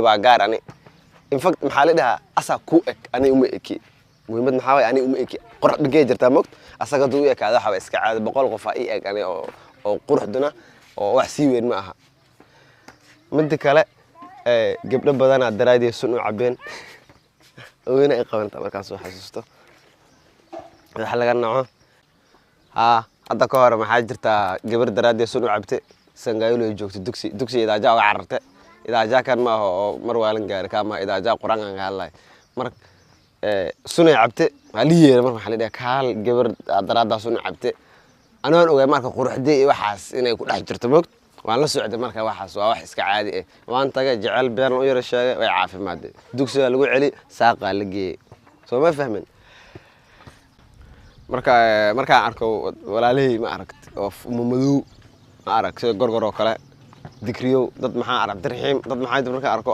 baa gaar ani in fact maxaa la dhahaa asa ku ek ani uma eki muhiimad maxaa way ani uma eki qurux dhigay jirtaa moogta asaga duu ekaada waxa iska caadi 100 qof ay eg ani oo quruxduna oo wax si weyn ma aha mid kale gabdho badan aad daraadii sun u cabeen weena ay qabanta markaas soo xasuusto waxa laga naco hadda ka hor maxaa jirta gabar daraadii sun u cabtay sangaaylo ay joogto dugsi idaaja uga carartay idaaja kan ma oo mar waalan gaar kama idaaja quraanka hadlay mar sunay cabtay haliyeer mar waxa la dhahay kaal gabar daraada sun u cabtay anaan ogaay marka quruxdii waxaas inay ku dhex jirto moogta waan la socday marka waxaas waa wax iska caadi ah waan tagay jecel been u yara sheegay way caafimaad dugsiga lagu celi saaqa la geeyay soo ma fahmin marka arko walaalay ma aragti oo madow ma aragti gorgor oo kale dikriyo dad maxaa arag dirxiim dad maxaa marka arko